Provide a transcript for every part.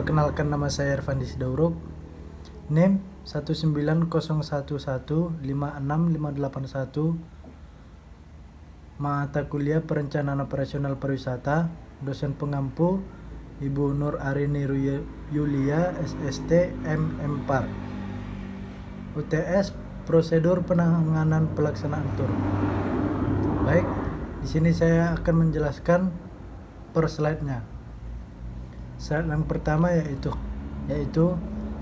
Perkenalkan, nama saya Irfandi Sidauruk. NIM 19011565581. Mata kuliah Perencanaan Operasional Pariwisata. Dosen pengampu Ibu Nur Arini Yulia, SST, MM Par. UTS Prosedur Penanganan Pelaksanaan Tur. Baik, di sini saya akan menjelaskan per slide-nya. Slide yang pertama yaitu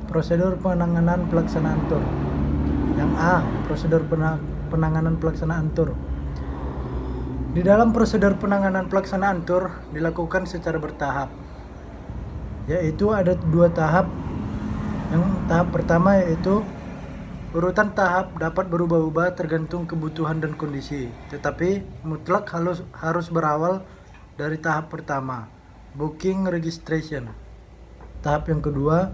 prosedur penanganan pelaksanaan tur. Yang A, prosedur penanganan pelaksanaan tur. Di dalam prosedur penanganan pelaksanaan tur dilakukan secara bertahap, yaitu ada 2 tahap. Yang tahap pertama yaitu urutan tahap dapat berubah-ubah tergantung kebutuhan dan kondisi, tetapi mutlak harus berawal dari tahap pertama, booking registration. Tahap yang kedua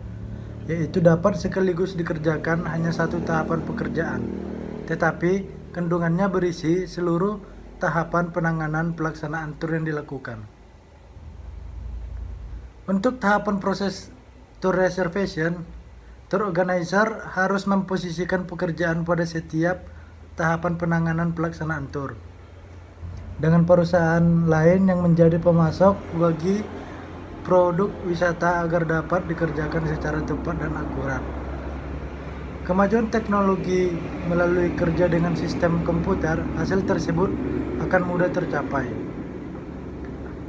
yaitu dapat sekaligus dikerjakan hanya 1 tahapan pekerjaan, tetapi kandungannya berisi seluruh tahapan penanganan pelaksanaan tur yang dilakukan. Untuk tahapan proses tour reservation, tour organizer harus memposisikan pekerjaan pada setiap tahapan penanganan pelaksanaan tur dengan perusahaan lain yang menjadi pemasok bagi produk wisata agar dapat dikerjakan secara tepat dan akurat. Kemajuan teknologi melalui kerja dengan sistem komputer, hasil tersebut akan mudah tercapai.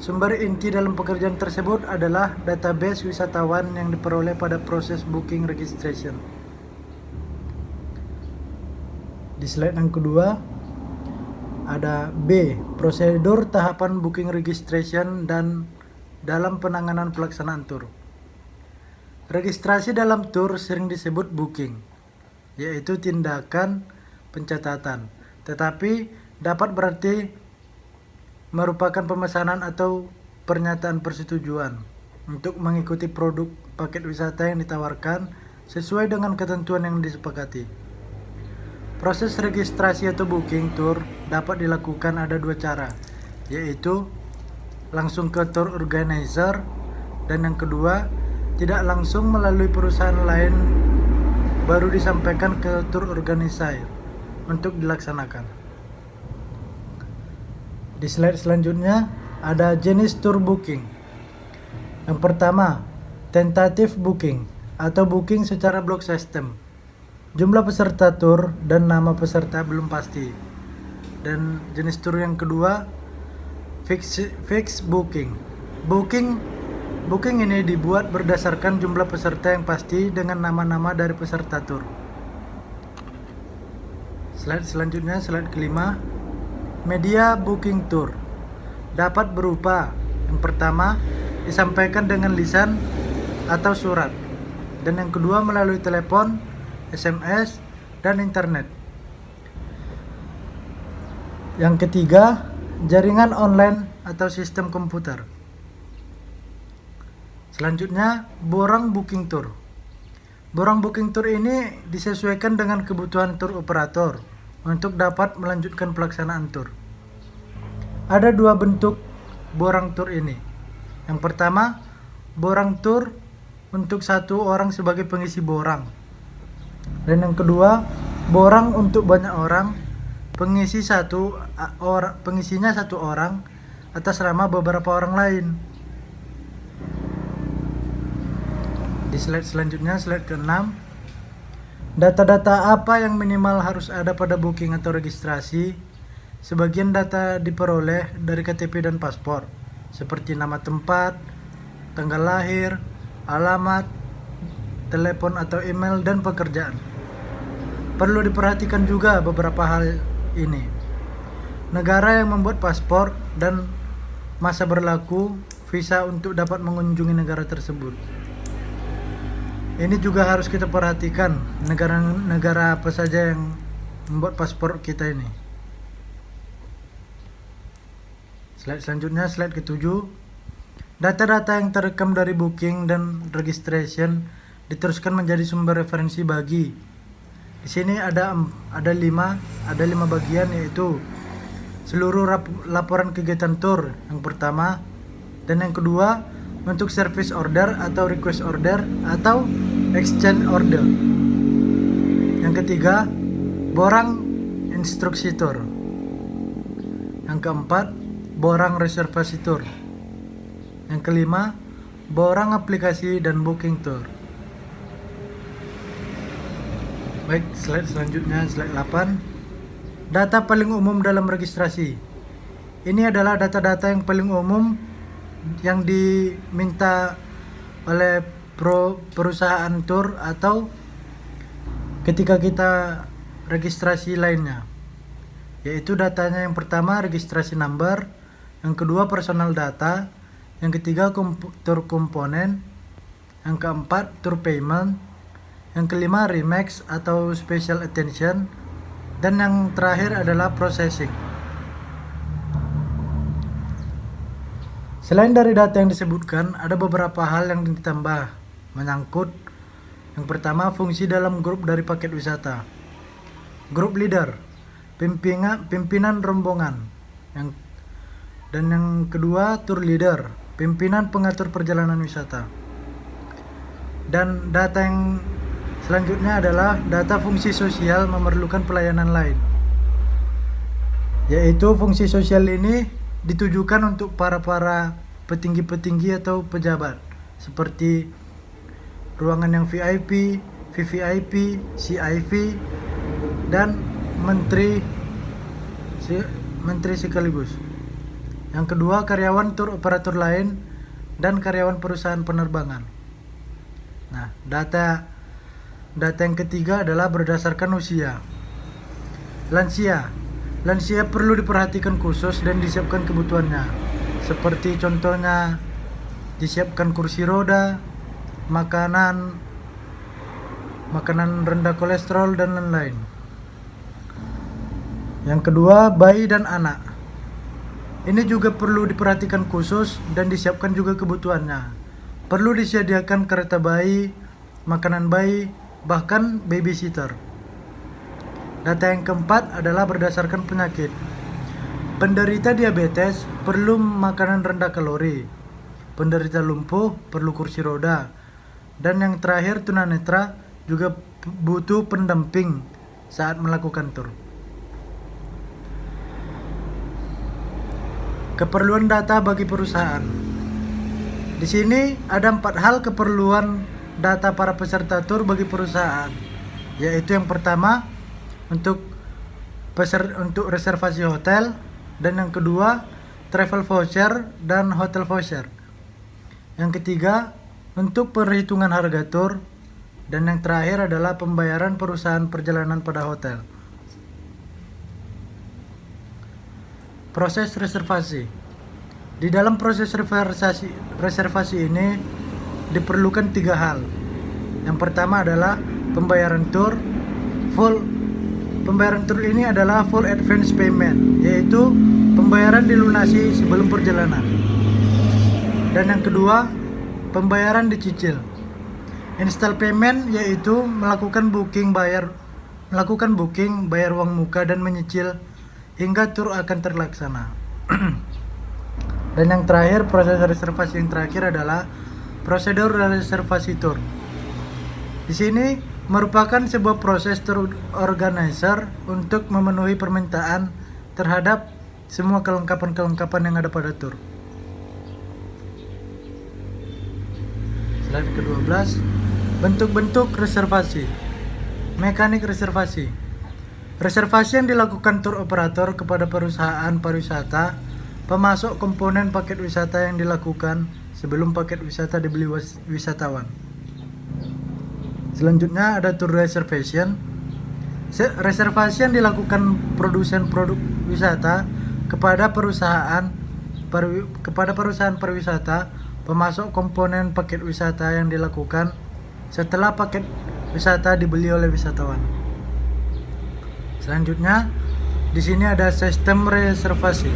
Sumber inti dalam pekerjaan tersebut adalah database wisatawan yang diperoleh pada proses booking registration. Di slide yang kedua ada B, prosedur tahapan booking registration dan dalam penanganan pelaksanaan tur. Registrasi dalam tur sering disebut booking, yaitu tindakan pencatatan, tetapi dapat berarti merupakan pemesanan atau pernyataan persetujuan untuk mengikuti produk paket wisata yang ditawarkan sesuai dengan ketentuan yang disepakati. Proses registrasi atau booking tour dapat dilakukan ada 2 cara, yaitu langsung ke tour organizer, dan yang kedua tidak langsung melalui perusahaan lain baru disampaikan ke tour organizer untuk dilaksanakan. Di slide selanjutnya ada jenis tour booking. Yang pertama, tentative booking atau booking secara block system. Jumlah peserta tur dan nama peserta belum pasti. Dan jenis tur yang kedua, fixed booking. Booking ini dibuat berdasarkan jumlah peserta yang pasti dengan nama-nama dari peserta tur. Slide selanjutnya, slide kelima, media booking tour. Dapat berupa, yang pertama, disampaikan dengan lisan atau surat, dan yang kedua melalui telepon, SMS, dan internet. Yang ketiga, jaringan online atau sistem komputer. Selanjutnya, borang booking tour. Borang booking tour ini disesuaikan dengan kebutuhan tour operator untuk dapat melanjutkan pelaksanaan tour. Ada 2 bentuk borang tour ini. Yang pertama, borang tour untuk 1 orang sebagai pengisi borang. Dan yang kedua, borang untuk banyak orang, pengisinya 1 orang atas nama beberapa orang lain. Di slide selanjutnya, slide ke-6, data-data apa yang minimal harus ada pada booking atau registrasi? Sebagian data diperoleh dari KTP dan paspor, seperti nama tempat, tanggal lahir, alamat, telepon atau email, dan pekerjaan. Perlu diperhatikan juga beberapa hal ini. Negara yang membuat paspor dan masa berlaku visa untuk dapat mengunjungi negara tersebut. Ini juga harus kita perhatikan, negara-negara apa saja yang membuat paspor kita ini. Slide selanjutnya, slide ke-7. Data-data yang terekam dari booking dan registration diteruskan menjadi sumber referensi bagi. Di sini ada 5 bagian, yaitu seluruh laporan kegiatan tur yang pertama, dan yang kedua untuk service order atau request order atau exchange order. Yang ketiga, borang instruksi tour. Yang keempat, borang reservasi tour. Yang kelima, borang aplikasi dan booking tour. Baik, slide selanjutnya, slide 8. Data paling umum dalam registrasi. Ini adalah data-data yang paling umum yang diminta oleh perusahaan tour atau ketika kita registrasi lainnya, yaitu datanya yang pertama registrasi number, yang kedua personal data, yang ketiga tour komponen, yang keempat tour payment, yang kelima remarks atau special attention, dan yang terakhir adalah processing. Selain dari data yang disebutkan, ada beberapa hal yang ditambah menyangkut yang pertama fungsi dalam grup dari paket wisata. Grup leader, pimpinan rombongan. Dan yang kedua tour leader, pimpinan pengatur perjalanan wisata. Dan data yang selanjutnya adalah data fungsi sosial memerlukan pelayanan lain. Yaitu fungsi sosial ini ditujukan untuk para petinggi-petinggi atau pejabat seperti ruangan yang VIP, VVIP, CIV, dan menteri sekaligus. Yang kedua, karyawan tour operator lain dan karyawan perusahaan penerbangan. Nah, data yang ketiga adalah berdasarkan usia. Lansia perlu diperhatikan khusus dan disiapkan kebutuhannya, seperti contohnya disiapkan kursi roda, makanan rendah kolesterol, dan lain-lain. Yang kedua, bayi dan anak. Ini juga perlu diperhatikan khusus dan disiapkan juga kebutuhannya. Perlu disediakan kereta bayi, makanan bayi, bahkan babysitter. Data yang keempat adalah berdasarkan penyakit. Penderita diabetes perlu makanan rendah kalori. Penderita lumpuh perlu kursi roda. Dan yang terakhir, tunanetra juga butuh pendamping saat melakukan tur. Keperluan data bagi perusahaan. Di sini ada 4 hal keperluan data para peserta tur bagi perusahaan, yaitu yang pertama untuk reservasi hotel, dan yang kedua travel voucher dan hotel voucher. Yang ketiga untuk perhitungan harga tur, dan yang terakhir adalah pembayaran perusahaan perjalanan pada hotel. Proses reservasi. Di dalam proses reservasi ini diperlukan 3 hal. Yang pertama adalah pembayaran tur. Pembayaran tur ini adalah full advance payment, yaitu pembayaran dilunasi sebelum perjalanan. Dan yang kedua, pembayaran dicicil. Install payment yaitu melakukan booking, bayar uang muka dan menyicil hingga tur akan terlaksana. Dan yang terakhir, proses reservasi yang terakhir adalah prosedur reservasi tur. Di sini merupakan sebuah proses tour organizer untuk memenuhi permintaan terhadap semua kelengkapan yang ada pada tur. Slide ke-12, bentuk-bentuk reservasi. Mekanik reservasi. Reservasi yang dilakukan tur operator kepada perusahaan pariwisata, pemasok komponen paket wisata yang dilakukan sebelum paket wisata dibeli wisatawan. Selanjutnya ada tour reservation. Reservasi yang dilakukan produsen produk wisata kepada perusahaan pariwisata, pemasok komponen paket wisata yang dilakukan setelah paket wisata dibeli oleh wisatawan. Selanjutnya, di sini ada sistem reservasi.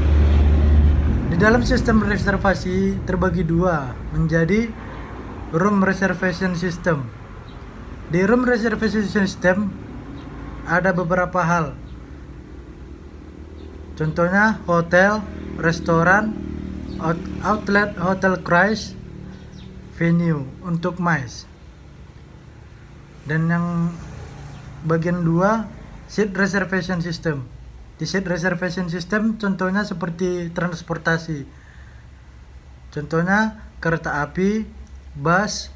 Di dalam sistem reservasi terbagi 2 menjadi room reservation system. Di room reservation system ada beberapa hal. Contohnya hotel, restoran, outlet hotel cruise, venue untuk MICE. Dan yang bagian 2, seat reservation system. Di seat reservation system contohnya seperti transportasi. Contohnya kereta api, bus,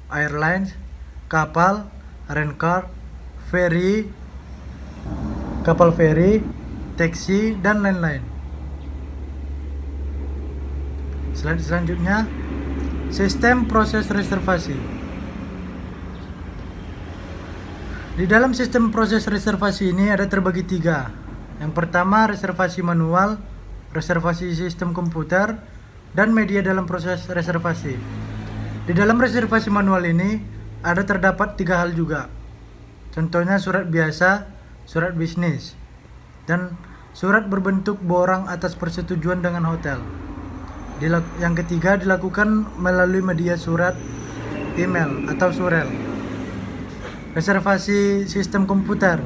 airlines, kapal, rail car, ferry, kapal feri, taksi, dan lain-lain. Selanjutnya, sistem proses reservasi. Di dalam sistem proses reservasi ini ada terbagi 3. Yang pertama, reservasi manual, reservasi sistem komputer, dan media dalam proses reservasi. Di dalam reservasi manual ini ada terdapat 3 hal juga. Contohnya surat biasa, surat bisnis, dan surat berbentuk borang atas persetujuan dengan hotel. Yang ketiga dilakukan melalui media surat, email, atau surel. Reservasi sistem komputer.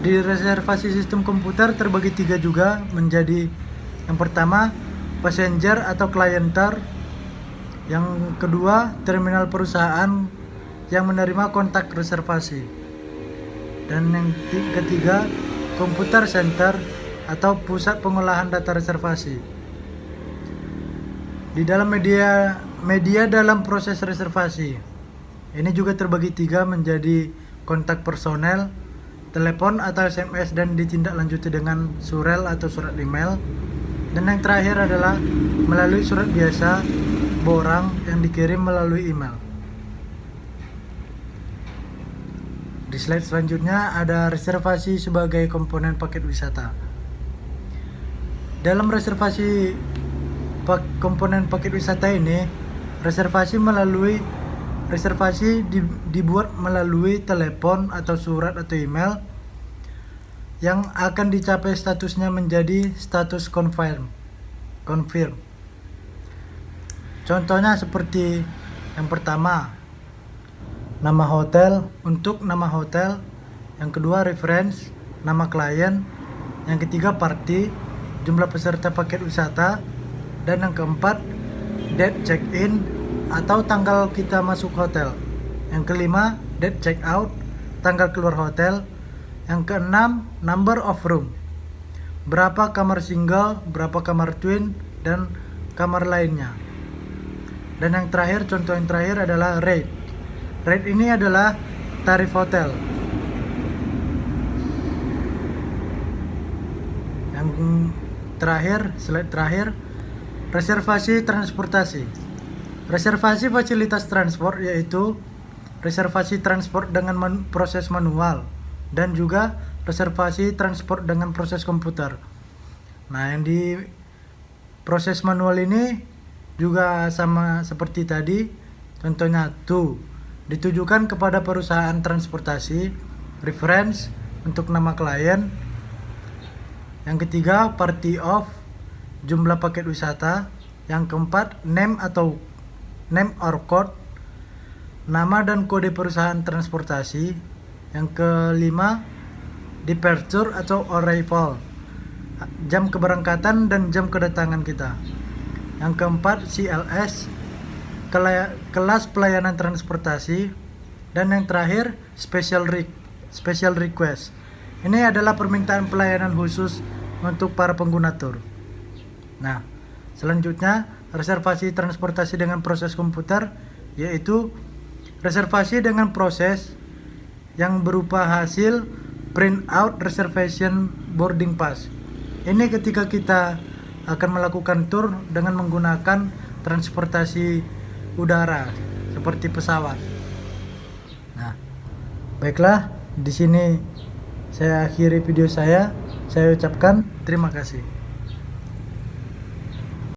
Di reservasi sistem komputer terbagi 3 juga menjadi: yang pertama, passenger atau clienter; yang kedua, terminal perusahaan yang menerima kontak reservasi; dan yang ketiga, computer center atau pusat pengolahan data reservasi. Di dalam media dalam proses reservasi ini juga terbagi 3 menjadi kontak personel, telepon atau SMS, dan ditindaklanjuti dengan surel atau surat email. Dan yang terakhir adalah melalui surat biasa, borang yang dikirim melalui email. Di slide selanjutnya ada reservasi sebagai komponen paket wisata. Dalam reservasi komponen paket wisata ini, reservasi dibuat melalui telepon atau surat atau email yang akan dicapai statusnya menjadi status confirm. Contohnya seperti yang pertama, nama hotel, untuk nama hotel; yang kedua, reference, nama klien; yang ketiga, party, jumlah peserta paket wisata; dan yang keempat, date check-in atau tanggal kita masuk hotel; yang kelima, date check-out, tanggal keluar hotel; yang keenam, number of room, berapa kamar single, berapa kamar twin, dan kamar lainnya. Dan yang terakhir, contoh yang terakhir adalah rate. Rate ini adalah tarif hotel. Yang terakhir, slide terakhir, reservasi transportasi. Reservasi fasilitas transport yaitu reservasi transport dengan proses manual dan juga reservasi transport dengan proses komputer. Nah, yang di proses manual ini juga sama seperti tadi. Contohnya ditujukan kepada perusahaan transportasi; reference untuk nama klien; yang ketiga, party of, jumlah paket wisata; yang keempat, name or code, nama dan kode perusahaan transportasi; yang kelima, departure atau arrival, jam keberangkatan dan jam kedatangan kita; yang keempat, CLS, kelas pelayanan transportasi; dan yang terakhir, special request. Ini adalah permintaan pelayanan khusus untuk para pengguna tur. Nah, selanjutnya reservasi transportasi dengan proses komputer yaitu reservasi dengan proses yang berupa hasil print out reservation boarding pass. Ini ketika kita akan melakukan tur dengan menggunakan transportasi udara seperti pesawat. Nah, baiklah, di sini saya akhiri video saya. Saya ucapkan terima kasih.